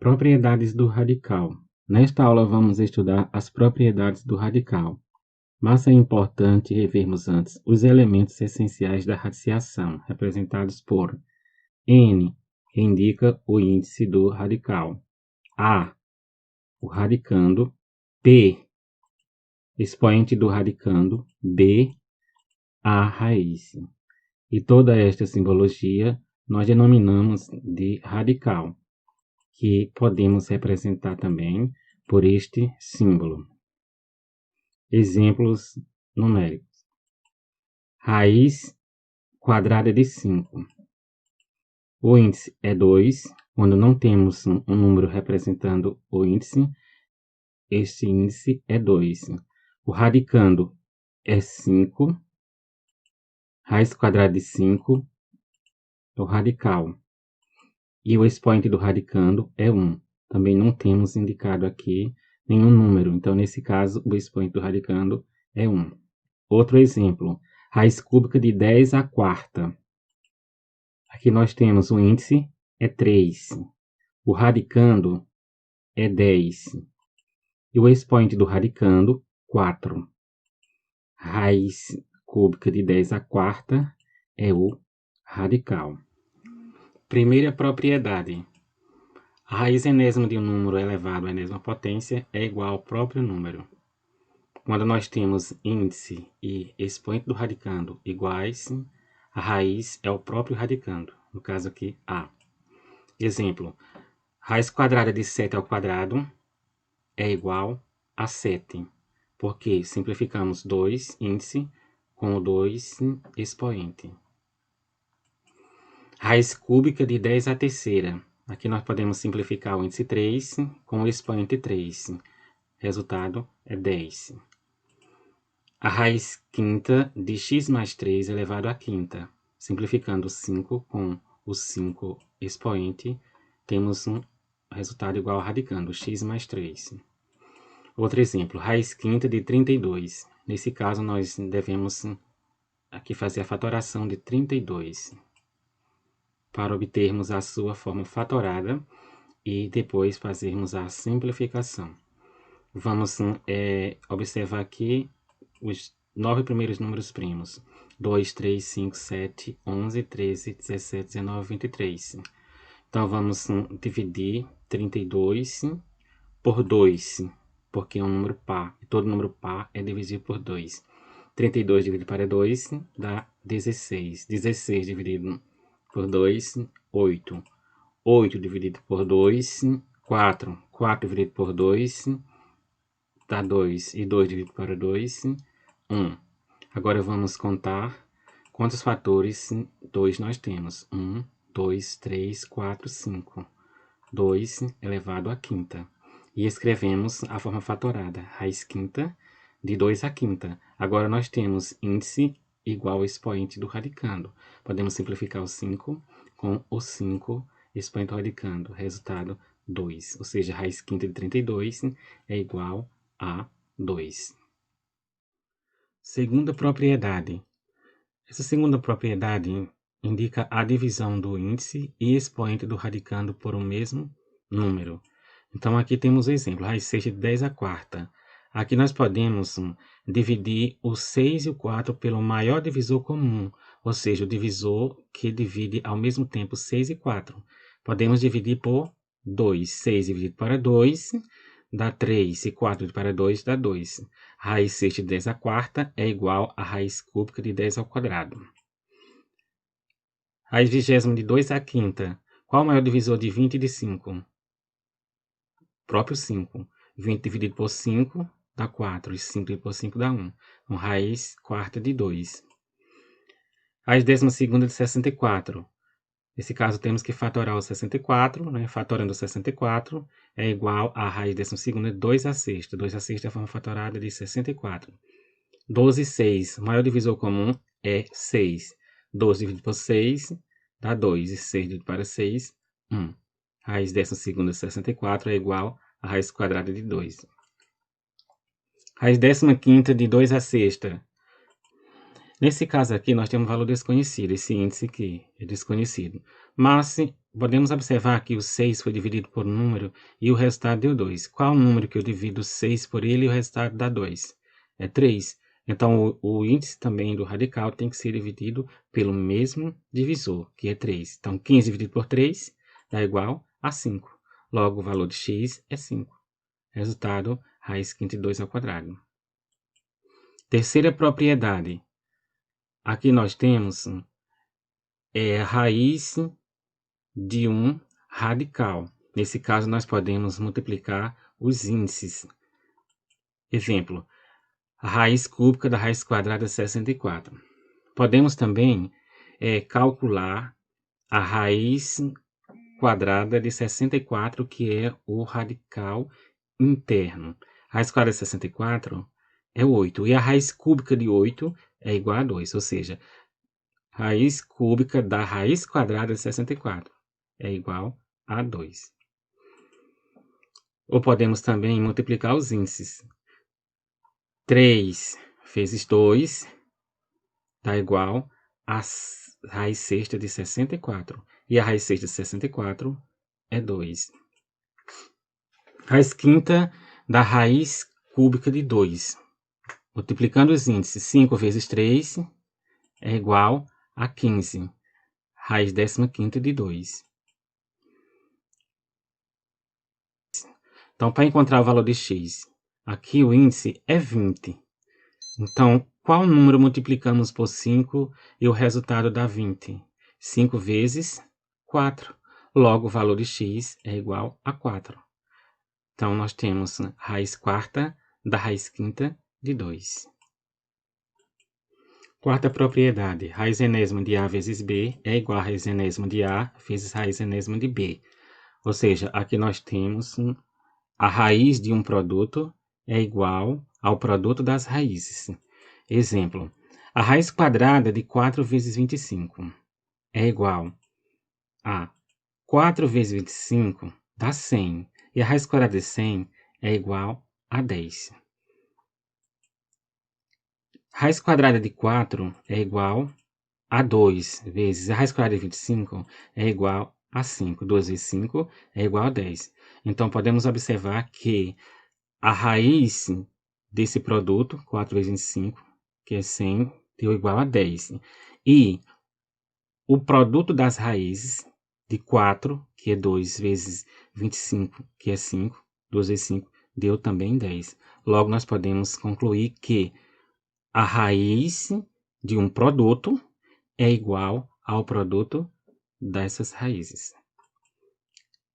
Propriedades do radical. Nesta aula vamos estudar as propriedades do radical, mas é importante revermos antes os elementos essenciais da radiciação, representados por N, que indica o índice do radical, A, o radicando, P, expoente do radicando, B, a raiz. E toda esta simbologia nós denominamos de radical, que podemos representar também por este símbolo. Exemplos numéricos. Raiz quadrada de 5. O índice é 2. Quando não temos um número representando o índice, este índice é 2. O radicando é 5. Raiz quadrada de 5 é o radical. E o expoente do radicando é 1. Também não temos indicado aqui nenhum número. Então, nesse caso, o expoente do radicando é 1. Outro exemplo. Raiz cúbica de 10 à quarta. Aqui nós temos o índice é 3. O radicando é 10. E o expoente do radicando, 4. Raiz cúbica de 10 à quarta é o radical. Primeira propriedade. A raiz enésima de um número elevado à enésima potência é igual ao próprio número. Quando nós temos índice e expoente do radicando iguais, a raiz é o próprio radicando, no caso aqui, A. Exemplo, raiz quadrada de 7 ao quadrado é igual a 7, porque simplificamos 2 índice com o 2 expoente. Raiz cúbica de 10 à terceira. Aqui nós podemos simplificar o índice 3 com o expoente 3. Resultado é 10. A raiz quinta de x mais 3 elevado à quinta. Simplificando 5 com o 5 expoente, temos um resultado igual ao radicando, x mais 3. Outro exemplo, raiz quinta de 32. Nesse caso, nós devemos aqui fazer a fatoração de 32. Para obtermos a sua forma fatorada e depois fazermos a simplificação. Vamos observar aqui os 9 primeiros números primos. 2, 3, 5, 7, 11, 13, 17, 19, 23. Então, vamos dividir 32 por 2, porque é um número par. E todo número par é divisível por 2. 32 dividido para 2 dá 16. 16 dividido por 2, 8. 8 dividido por 2, 4. 4 dividido por 2, dá 2. E 2 dividido para 2, 1. Agora vamos contar quantos fatores 2 nós temos. 1, 2, 3, 4, 5. 2 elevado à quinta. E escrevemos a forma fatorada. Raiz quinta de 2 à quinta. Agora nós temos índice igual ao expoente do radicando. Podemos simplificar o 5 com o 5 expoente do radicando. Resultado 2. Ou seja, raiz quinta de 32 é igual a 2. Segunda propriedade. Essa segunda propriedade indica a divisão do índice e expoente do radicando por um mesmo número. Então, aqui temos o exemplo, raiz sexta de 10 à quarta. Aqui nós podemos dividir o 6 e o 4 pelo maior divisor comum, ou seja, o divisor que divide ao mesmo tempo 6 e 4. Podemos dividir por 2. 6 dividido para 2 dá 3, e 4 dividido para 2 dá 2. Raiz sexta de 10 à quarta é igual a raiz cúbica de 10 ao quadrado. Raiz vigésima de 2 à quinta. Qual o maior divisor de 20 e de 5? Próprio 5. 20 dividido por 5 dá 4, e 5 dividido por 5 dá 1. Então, raiz quarta de 2. Raiz décima segunda de 64. Nesse caso, temos que fatorar o 64, né? Fatorando o 64 é igual a raiz décima segunda de 2 à sexta. 2 à sexta é a forma fatorada de 64. 12 e 6. O maior divisor comum é 6. 12 dividido por 6 dá 2. E 6 dividido para 6, 1. Raiz décima segunda de 64 é igual a raiz quadrada de 2. Raiz décima quinta de 2 à sexta. Nesse caso aqui, nós temos um valor desconhecido. Esse índice aqui é desconhecido. Mas podemos observar que o 6 foi dividido por um número e o resultado deu 2. Qual o número que eu divido 6 por ele e o resultado dá 2? É 3. Então, o índice também do radical tem que ser dividido pelo mesmo divisor, que é 3. Então, 15 dividido por 3 dá igual a 5. Logo, o valor de x é 5. Resultado, raiz quinta de 2 ao quadrado. Terceira propriedade. Aqui nós temos a raiz de um radical. Nesse caso, nós podemos multiplicar os índices. Exemplo, a raiz cúbica da raiz quadrada de 64. Podemos também calcular a raiz quadrada de 64, que é o radical interno. A raiz quadrada de 64 é 8, e a raiz cúbica de 8 é igual a 2, ou seja, raiz cúbica da raiz quadrada de 64 é igual a 2. Ou podemos também multiplicar os índices. 3 vezes 2 dá igual a raiz sexta de 64. E a raiz sexta de 64 é 2. Raiz quinta da raiz cúbica de 2. Multiplicando os índices, 5 vezes 3 é igual a 15. Raiz 15ª de 2. Então, para encontrar o valor de x, aqui o índice é 20. Então, qual número multiplicamos por 5 e o resultado dá 20? 5 vezes 4. Logo, o valor de x é igual a 4. Então, nós temos raiz quarta da raiz quinta de 2. Quarta propriedade, raiz enésima de A vezes B é igual a raiz enésima de A vezes raiz enésima de B. Ou seja, aqui nós temos a raiz de um produto é igual ao produto das raízes. Exemplo, a raiz quadrada de 4 vezes 25 é igual a 4 vezes 25 dá 100. E a raiz quadrada de 100 é igual a 10. Raiz quadrada de 4 é igual a 2 vezes a raiz quadrada de 25 é igual a 5. 2 vezes 5 é igual a 10. Então, podemos observar que a raiz desse produto, 4 vezes 25, que é 100, deu igual a 10. E o produto das raízes de 4, que é 2 vezes 25, que é 5, 2 vezes 5, deu também 10. Logo, nós podemos concluir que a raiz de um produto é igual ao produto dessas raízes.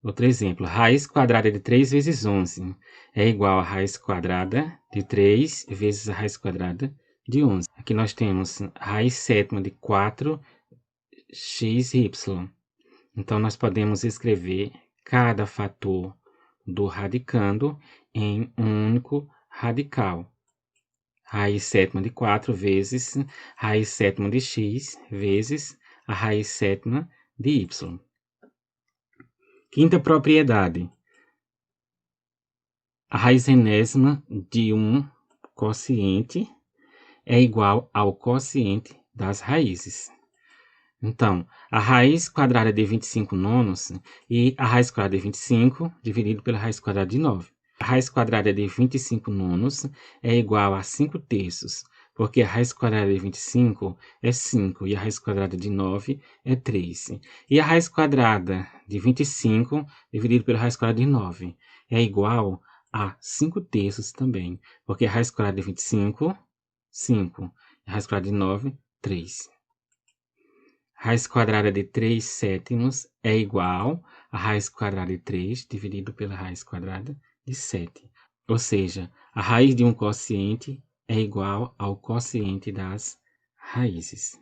Outro exemplo, raiz quadrada de 3 vezes 11 é igual a raiz quadrada de 3 vezes a raiz quadrada de 11. Aqui nós temos raiz sétima de 4xy. Então, nós podemos escrever cada fator do radicando em um único radical. Raiz sétima de 4 vezes raiz sétima de x vezes a raiz sétima de y. Quinta propriedade. A raiz enésima de um quociente é igual ao quociente das raízes. Então, a raiz quadrada de 25 nonos e a raiz quadrada de 25 dividido pela raiz quadrada de 9. A raiz quadrada de 25 nonos é igual a 5 terços, porque a raiz quadrada de 25 é 5 e a raiz quadrada de 9 é 3. E a raiz quadrada de 25 dividido pela raiz quadrada de 9 é igual a 5 terços também, porque a raiz quadrada de 25, 5, e a raiz quadrada de 9, 3. Raiz quadrada de 3 sétimos é igual a raiz quadrada de 3 dividido pela raiz quadrada de 7. Ou seja, a raiz de um quociente é igual ao quociente das raízes.